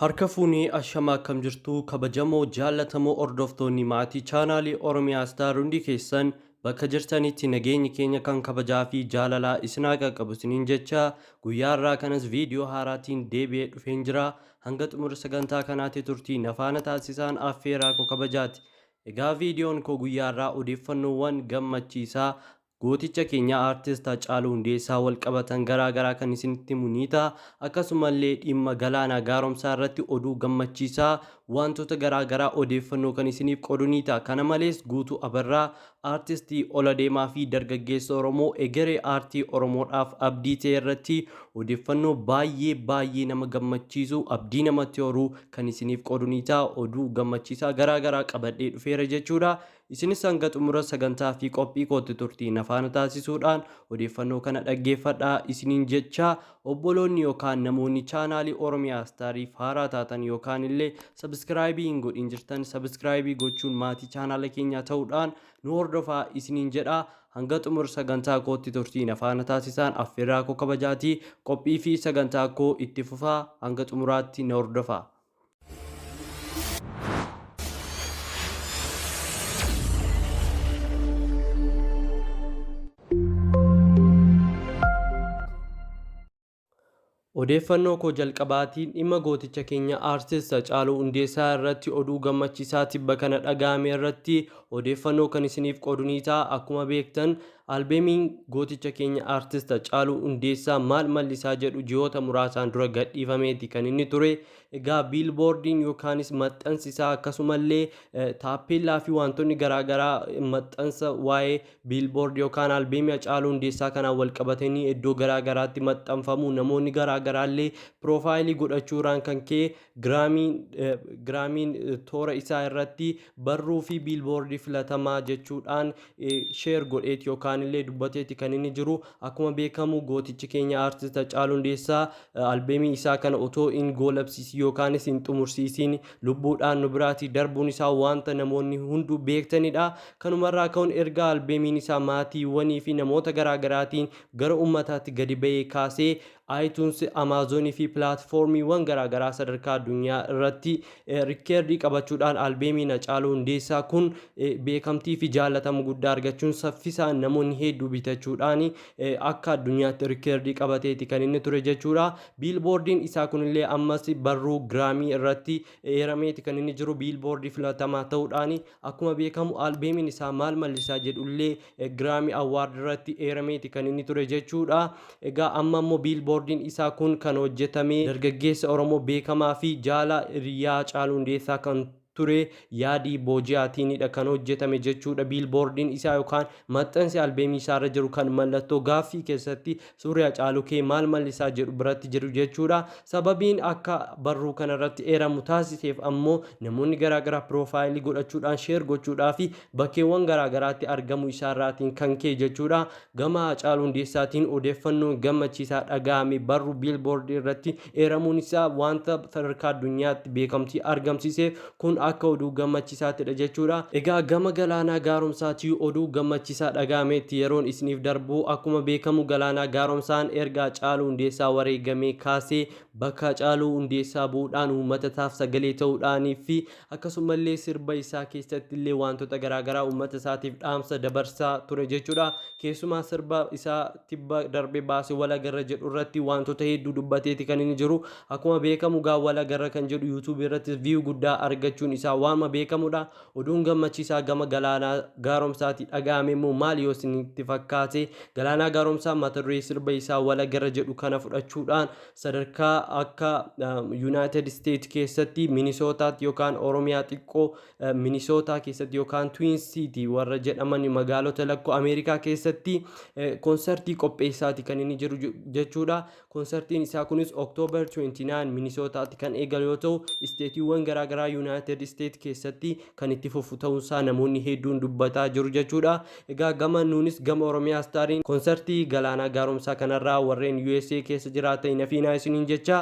Harka fuunee ashamaa akkam jirtu kabajamoo jaallatamoo hordoftoonni maatii chaanaalii Oromiyaa Star hundi keessan bakka jirtanitti nageenyi keenya kan kabajaa fi jaalalaa isin haa qaqqabu isiniin jecha guyyaa irraa kanas viidiyoo haaraatiin deebi'ee dhufeen jira. Hanga xumura sagantaa kanaatti turtii nafaana taasisaan affeeraa koo kabajaati. Egaa viidiyoon koo guyyaa irraa odeeffannoowwan gammachiisaa gooticha keenya aartist Haacaaluu Hundeessaa wal qabatan garaa kan isinitti himu ta'a. Akkasumallee dhimma galaanaa gaaromsaa irratti oduu gammachiisaa wantoota garaa odeeffannoo kan isiniif qoodu ni ta'a. Kana malees Guutuu Abarraa aartistii ol adeemaa fi dargaggeessa Oromoo egeree aartii Oromoodhaaf abdii ta'e irratti odeeffannoo baay'ee nama gammachiisu abdii namatti horuu kan isiniif qoodu ni ta'a. Oduu gammachiisaa garaa qabadhee dhufeera jechuudha. Isinis hanga xumura sagantaa fi qophii kootti turtii nafaana taasisuudhaan odeeffannoo kana dhaggeeffadhaa isiniin jecha. Obboloonni yookaan namoonni chaanaalii Oromiyaa Staariif haaraa taatan yookaan illee sabskraayibii hin godhin jirtan sabskraayibii gochuun maatii chaanaala keenyaa ta'uudhaan nu hordofaa isiniin jedha. Hanga xumura sagantaa kootti turtii nafaana taasisaan affeerraa koo kabajaatii. Qophii fi sagantaa koo itti fufaa. Hanga xumuraatti na hordofaa. Odeeffannoo koo jalqabaatiin dhimma gooticha keenya aartist Haacaaluu Hundeessaa irratti oduu gammachiisaa tibba kana dhaga'ame irratti odeeffannoo kan isiniif qoodu ni ta'a. Akkuma beektan albeemiin gooticha keenya aartist Haacaaluu Hundeessaa maal mallisaa jedhu ji'oota muraasaan dura gadhiifameeti kan inni ture. Egaa biilboordiin yookaanis maxxansisaa akkasumallee taappeellaa fi wantoonni garaa maxxansa waa'ee biilboordii yookaan albeemii Haacaaluu Hundeessaa kanaan wal qabatanii iddoo garaatti maxxanfamu namoonni garaagaraallee piroofaayilii godhachuudhaan kan ka'e giraamiin toora isaa irratti barruu fi biilboordii filatamaa jechuudhaan sheer godheeti yookaan illee dubbateeti kan inni jiru. Akkuma beekamu gootichi keenya aartist Haacaaluu Hundeessaa albeemii isaa kana otoo hin goolabsiisin yookaanis hin xumursiisin lubbuudhaan nu biraatii darbuun isaa wanta namoonni hunduu beektanidha. Kanumarraa ka'uun erga albeemiin isaa maatiiwwanii fi namoota garaagaraatiin gara uummataatti gadi ba'ee kaasee iTunes, Amazon fi pilaatfoormiiwwan garaagaraa sadarkaa addunyaa irratti rikkeerdii qabachuudhaan albeemiin Haacaaluu Hundeessaa kun beekamtii fi jaallatama guddaa argachuun saffisaan namoonni hedduu bitachuudhaan akka addunyaatti rikkeerdii qabateeti kan inni ture jechuudha. Biilboordiin isaa kunillee ammas barruu giraamii irratti eerameeti kan inni jiru biilboordii filatamaa ta'uudhaan akkuma beekamu albeemiin isaa maal mallisaa jedhullee giraamii awwaard irratti eerameeti kan inni ture jechuudha. Egaa amma immoo biilboordiin isaa kun kan hojjetame dargaggeessa Oromoo beekamaa fi jaala hiriyaa Haacaaluu Hundeessaa kan ture yaadii booji'aatiinidha kan hojjetame jechuudha. Biilboordiin isaa yookaan maxxansi albeemii isaarra jiru kan mallattoo gaaffii keessatti suurri Haacaaluu kee maal mallisaa jedhu biratti jiru jechuudha. Sababiin akka barruu kanarratti eeramu taasiseef ammoo namoonni garaagaraa piroofaayilii godhachuudhaan sheer gochuudhaa fi bakkeewwan garaagaraatti argamu isaarraatiin kan ka'e jechuudha. Gama Haacaaluu Hundeessaatiin odeeffannoo gammachiisaa dhaga'ame barruu biilboordii irratti eeramuun isaa wanta sadarkaa addunyaatti beekamtii argamsiiseef kun akka oduu gammachiisaatidha jechuudha. Egaa gama galaanaa gaaromsaatii oduu gammachiisaa dhaga'ametti yeroon isiniif darbu akkuma beekamu galaanaa gaaromsaan erga Haacaaluu Hundeessaa wareegamee kaasee bakka Haacaaluu Hundeessaa bu'uudhaan uummataaf sagalee ta'uudhaanii fi akkasumallee sirba isaa keessatti illee wantoota garaagaraa uummata isaatiif dhaamsa dabarsaa ture jechuudha. Keessumaa sirba isaa tibba darbe baasee walagarra jedhu irratti wantoota hedduu dubbateeti kan inni jiru. Akkuma beekamu gaa walagarra kan jedhu YouTube irratti view guddaa argachuun isaa waanuma beekamudha. Oduun gammachiisaa gama galaanaa gaaromsaatii dhaga'ame immoo maal yoo isinitti fakkaate galaanaa gaaromsaa mata duree sirba isaa walagarra jedhu kana fudhachuudhaan sadarkaa akka United States keessatti Minisootaatti yookaan Oromiyaa xiqqoo Minisootaa keessatti yookaan Twin City warra jedhaman magaalota lakkoo Ameerikaa keessatti konsertii qopheessaati kan inni jiru jechuudha. Konsertiin isaa kunis October 29 Minisootaatti kan eegalu yoo ta'u isteetiiwwan garaagaraa United Isteet keessatti kan itti fufu ta'uusaa namoonni hedduun dubbataa jiru jechuudha. Egaa gama nuunis gama Oromiyaa Staariin konsertii galaanaa gaaromsaa kanarraa warreen USA keessa jiraatan nafiinaa isiniin jecha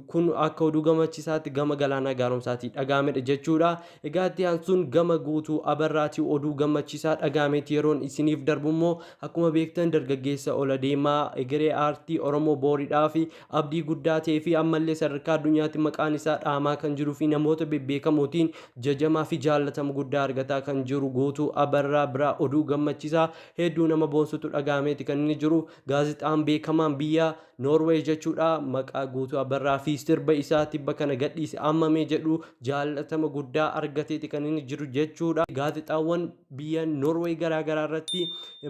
kun akka oduu gammachiisaatti gama galaanaa gaaromsaatii dhagaamedha jechuudha. Egaa itti aansuun gama guutuu abarraatii oduu gammachiisaa dhagaameeti yeroon isiniif darbu immoo akkuma beektan dargaggeessa ola deemaa egeree aartii Oromoo booriidhaa fi abdii guddaa ta'ee fi ammallee sadarkaa addunyaatti maqaan isaa dhaamaa kan jiruu fi namoota bebbeekamootiin jajamaa fi jaallatama guddaa argataa kan jiru guutuu abarraa biraa oduu gammachiisaa hedduu nama boonsutu dhagaameeti kan inni jiru. Gaazexaan beekamaan biyya Noorweey jechuudha maqaa guutuu abarraa fi sirba isaa tibba kana gadhiise ammamee jedhu jaallatama guddaa argateeti kan inni jiru jechuudha. Gaazexaawwan biyya Noorweey garaagaraa irratti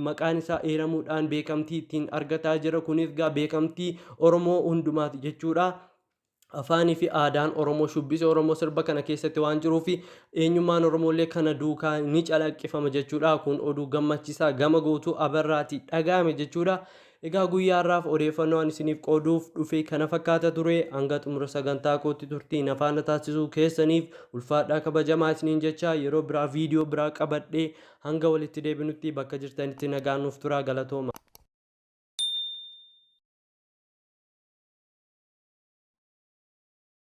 maqaan isaa eeramuudhaan beekamtii ittiin argataa jira. Kunis gaa beekamtii Oromoo hundumaati jechuudha. Afaanii fi aadaan Oromoo shubbisa Oromoo sirba kana keessatti waan jiruuf eenyummaan Oromoolee kana duukaa ni calaqqifama jechuudha. Kun oduu gammachiisaa gama guutuu abarraatii dhagaame jechuudha. Egaa guyyaarraaf odeeffannoo ani isiniif qooduuf dhufe kana fakkaata ture. Hanga xumura sagantaa kootti turtii nafaana taasisuu keessaniif ulfaadhaa kabajamaa isiniin jecha yeroo biraa viidiyoo biraa qabadhee hanga walitti deebinutti bakka jirtanitti nagaan nuuf turaa. Galatooma.